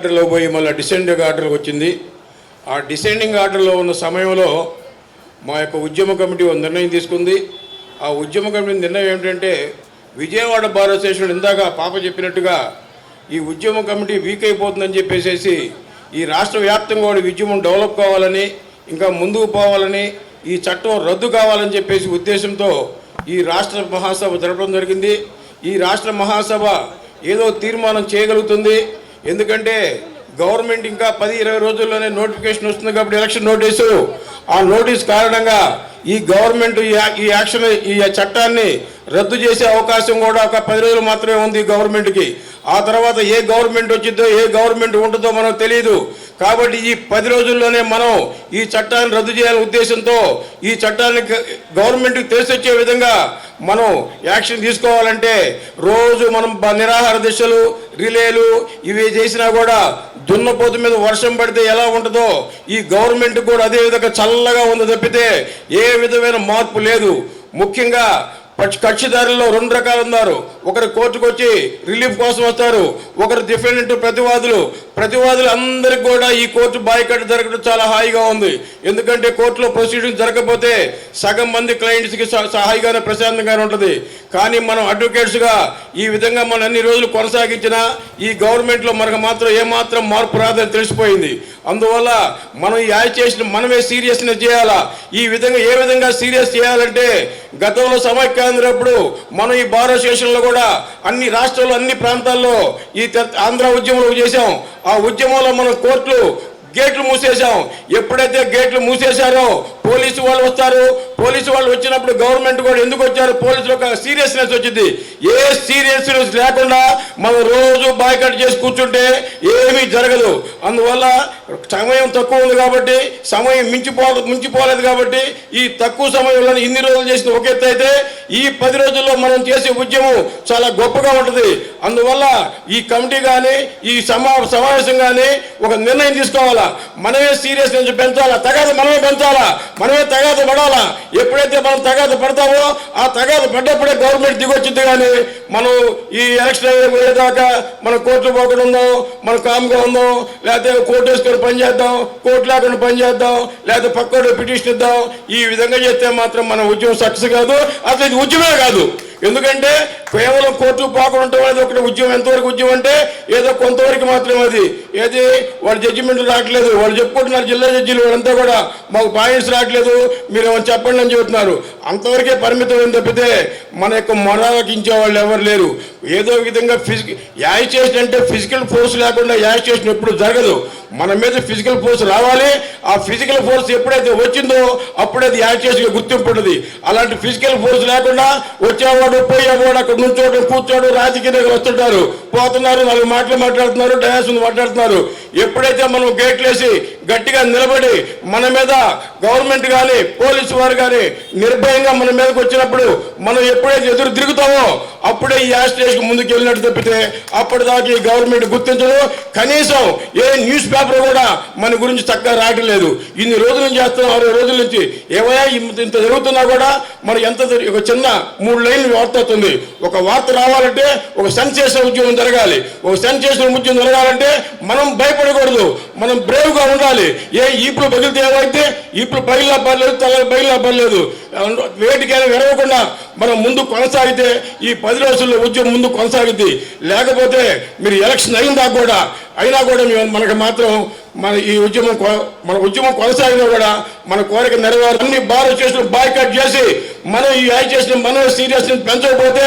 ఆర్డర్లో పోయి మళ్ళీ డిసెండింగ్ ఆర్డర్కి వచ్చింది. ఆ డిసెండింగ్ ఆర్డర్లో ఉన్న సమయంలో మా యొక్క ఉద్యమ కమిటీ ఒక నిర్ణయం తీసుకుంది. ఆ ఉద్యమ కమిటీ నిర్ణయం ఏమిటంటే, విజయవాడ బార్ అసోసియేషన్ ఇందాక పాప చెప్పినట్టుగా ఈ ఉద్యమ కమిటీ వీక్ అయిపోతుందని చెప్పేసి ఈ రాష్ట్ర వ్యాప్తంగా కూడా ఉద్యమం డెవలప్ కావాలని, ఇంకా ముందుకు పోవాలని, ఈ చట్టం రద్దు కావాలని చెప్పేసి ఉద్దేశంతో ఈ రాష్ట్ర మహాసభ జరపడం జరిగింది. ఈ రాష్ట్ర మహాసభ ఏదో తీర్మానం చేయగలుగుతుంది. ఎందుకంటే గవర్నమెంట్ ఇంకా 10-20 రోజుల్లోనే నోటిఫికేషన్ వస్తుంది కాబట్టి ఎలక్షన్ నోటీసు, ఆ నోటీస్ కారణంగా ఈ గవర్నమెంట్ ఈ యాక్షన్ ఈ చట్టాన్ని రద్దు చేసే అవకాశం కూడా ఒక 10 రోజులు మాత్రమే ఉంది గవర్నమెంట్కి. ఆ తర్వాత ఏ గవర్నమెంట్ వచ్చిందో ఏ గవర్నమెంట్ ఉంటుందో మనకు తెలియదు. కాబట్టి ఈ 10 రోజుల్లోనే మనం ఈ చట్టాన్ని రద్దు చేయాలనే ఉద్దేశంతో ఈ చట్టాన్ని గవర్నమెంట్కి తెలిసొచ్చే విధంగా మనం యాక్షన్ తీసుకోవాలంటే రోజు మనం నిరాహార దీక్షలు, రిలేలు ఇవి చేసినా కూడా దున్నపోతు మీద వర్షం పడితే ఎలా ఉంటుందో ఈ గవర్నమెంట్ కూడా అదే విధంగా చల్లగా ఉంది తప్పితే ఏ విధమైన మార్పు లేదు. ముఖ్యంగా కక్షిదారుల్లో 2 రకాలు ఉన్నారు. ఒకరు కోర్టుకు వచ్చి రిలీఫ్ కోసం వస్తారు, ఒకరు డిఫెండెంట్ ప్రతివాదులు అందరికి కూడా ఈ కోర్టు బాయ్కాట్ జరగడం చాలా హాయిగా ఉంది. ఎందుకంటే కోర్టులో ప్రొసీడింగ్ జరగకపోతే సగం మంది క్లయింట్స్కి హాయిగానే ప్రశాంతంగానే ఉంటుంది. కానీ మనం అడ్వకేట్స్గా ఈ విధంగా మనం అన్ని రోజులు కొనసాగించినా ఈ గవర్నమెంట్లో మనకు మాత్రం ఏమాత్రం మార్పు రాదని తెలిసిపోయింది. అందువల్ల మనం ఈ యాజిటేషన్ మనమే సీరియస్నెస్ చేయాలా. ఈ విధంగా ఏ విధంగా సీరియస్ చేయాలంటే, గతంలో సమైక్యాంధ్రప్పుడు మనం ఈ బార్ అసోసియేషన్లో కూడా అన్ని రాష్ట్రాల్లో అన్ని ప్రాంతాల్లో ఈ ఆంధ్ర ఉద్యమంలో చేశాం. ఆ ఉద్యమంలో మనం కోర్టులు గేట్లు మూసేశాం. ఎప్పుడైతే గేట్లు మూసేశారో పోలీసు వాళ్ళు వస్తారు. పోలీసు వాళ్ళు వచ్చినప్పుడు గవర్నమెంట్ కూడా ఎందుకు వచ్చారు, పోలీసులు ఒక సీరియస్నెస్ వచ్చింది. ఏ సీరియస్నెస్ లేకుండా మనం రోజు బాయ్కాట్ చేసి కూర్చుంటే ఏమీ జరగదు. అందువల్ల సమయం తక్కువ ఉంది కాబట్టి, సమయం మించిపోలేదు కాబట్టి ఈ తక్కువ సమయంలో ఇన్ని రోజులు చేసిన ఒక ఎత్తు అయితే ఈ 10 రోజుల్లో మనం చేసే ఉద్యమం చాలా గొప్పగా ఉంటుంది. అందువల్ల ఈ కమిటీ కానీ ఈ సమావేశం కానీ ఒక నిర్ణయం తీసుకోవాలా. మనమే సీరియస్నెస్ పెంచాలా, తగాద మనమే పెంచాలా, మనమే తగాద పడాలా. ఎప్పుడైతే మనం తగాద పడతామో ఆ తగాద పడ్డప్పుడే గవర్నమెంట్ దిగొచ్చింది. కానీ మనం ఈ ఎలక్షన్ అయ్యేదాకా మనం కోర్టులు పోకుండా ఉందాం, మనం కామ్గా ఉందాం, లేకపోతే కోర్టు వేసుకొని పని చేద్దాం, కోర్టు లేకుండా పని చేద్దాం, లేకపోతే పక్కోడు పిటిషన్ ఇద్దాం. ఈ విధంగా చేస్తే మాత్రం మన ఉద్యమం సక్సెస్ కాదు, అసలు ఇది ఉద్యమే కాదు. ఎందుకంటే కేవలం కోర్టు పోకుండా ఉండటం అనేది ఒకటి ఉద్యమం. ఎంతవరకు ఉద్యమం అంటే ఏదో కొంతవరకు మాత్రమే. అది ఏది వాళ్ళు జడ్జిమెంట్లు రావట్లేదు, వాళ్ళు చెప్పుకుంటున్నారు జిల్లా జడ్జీలు వాళ్ళంతా కూడా మాకు పాయింట్స్ రావట్లేదు, మీరు ఏమైనా చెప్పండి అని చెబుతున్నారు. అంతవరకే పరిమితం తప్పితే మన యొక్క మొరాలకించే వాళ్ళు ఎవరు లేరు. ఏదో విధంగా యాజిటేషన్ అంటే ఫిజికల్ ఫోర్స్ లేకుండా యాజిటేషన్ ఎప్పుడు జరగదు. మన మీద ఫిజికల్ ఫోర్స్ రావాలి. ఆ ఫిజికల్ ఫోర్స్ ఎప్పుడైతే వచ్చిందో అప్పుడే అది యాజిటేషన్ గుర్తింపు ఉంటుంది. అలాంటి ఫిజికల్ ఫోర్స్ లేకుండా వచ్చేవాడు పోయేవాడు అక్కడ నుంచోడు కూర్చోడు రాజకీయంగా వస్తుంటారు, పోతున్నారు, 4 మాటలు మాట్లాడుతున్నారు, డయాస్ మాట్లాడుతున్నారు. ఎప్పుడైతే మనం గేట్లేసి గట్టిగా నిలబడి మన మీద గవర్నమెంట్ కానీ పోలీసు వారు కానీ నిర్భయంగా మన మీదకి వచ్చినప్పుడు మనం ఎప్పుడైతే ఎదురు తిరుగుతామో అప్పుడే ఈ యాజిటేషన్ ముందుకు వెళ్ళినట్టు తప్పితే అప్పటిదాకా ఈ గవర్నమెంట్ గుర్తించదు. కనీసం ఏ న్యూస్ పేపర్ కూడా మన గురించి చక్కగా రాయటం లేదు. ఇన్ని రోజుల నుంచి చేస్తున్నాం, 60 రోజుల నుంచి. ఏవయా ఇంత జరుగుతున్నా కూడా మనం ఎంత ఒక చిన్న 3 లైన్లు వార్త అవుతుంది. ఒక వార్త రావాలంటే ఒక సెన్సేషన్ ఉద్యమం జరగాలి. ఒక సెన్సేషన్ ఉద్యమం జరగాలంటే మనం భయపడకూడదు, మనం బ్రేవ్గా ఉండాలి. ఇప్పుడు పగిలితే ఏమైతే ఇప్పుడు పగిలినా పర్లేదు, పగిలినా పర్లేదు, వేటికైనా విరవకుండా మనం ముందు కొనసాగితే ఈ 10 రోజుల్లో ఉద్యమం ముందు కొనసాగుద్ది. లేకపోతే మీరు ఎలక్షన్ అయినా కూడా మనకు మాత్రం మన ఈ ఉద్యమం కొనసాగినా కూడా మన కోరిక నెరవేరు. అన్ని బార్ అసోసియేషన్ బాయ్కాట్ చేసి మనం ఈ యాజిటేషన్ మనం సీరియస్నెస్ పెంచకపోతే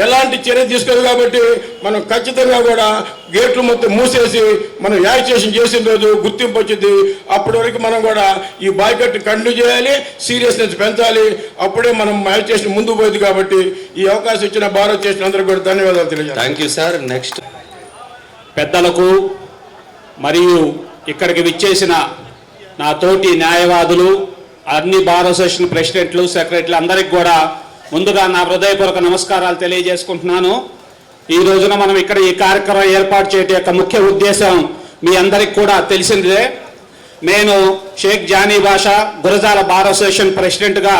ఎలాంటి చర్య తీసుకోదు. కాబట్టి మనం ఖచ్చితంగా కూడా గేట్లు మొత్తం మూసేసి మనం యాజిటేషన్ చేసిన రోజు గుర్తింపు వచ్చింది. అప్పటి వరకు మనం కూడా ఈ బాయ్కాట్ కంటిన్యూ చేయాలి, సీరియస్నెస్ పెంచాలి. అప్పుడే మనం యాజిటేషన్ ముందుకు పోయింది. కాబట్టి ఈ అవకాశం ఇచ్చిన బార్ అసోసియేషన్ అందరికీ కూడా ధన్యవాదాలు తెలియజేస్తాను. Thank you sir. నెక్స్ట్ పెద్దలకు మరియు ఇక్కడికి విచ్చేసిన నా తోటి న్యాయవాదులు, అన్ని బార్ అసోసియేషన్ ప్రెసిడెంట్లు, సెక్రటరీలు అందరికి కూడా ముందుగా నా హృదయపూర్వక నమస్కారాలు తెలియజేసుకుంటున్నాను. ఈ రోజున మనం ఇక్కడ ఈ కార్యక్రమం ఏర్పాటు చేయడం యొక్క ముఖ్య ఉద్దేశం మీ అందరికి కూడా తెలిసిందే. నేను షేక్ జానీ బాషా గురజాల బార్ అసోసియేషన్ ప్రెసిడెంట్గా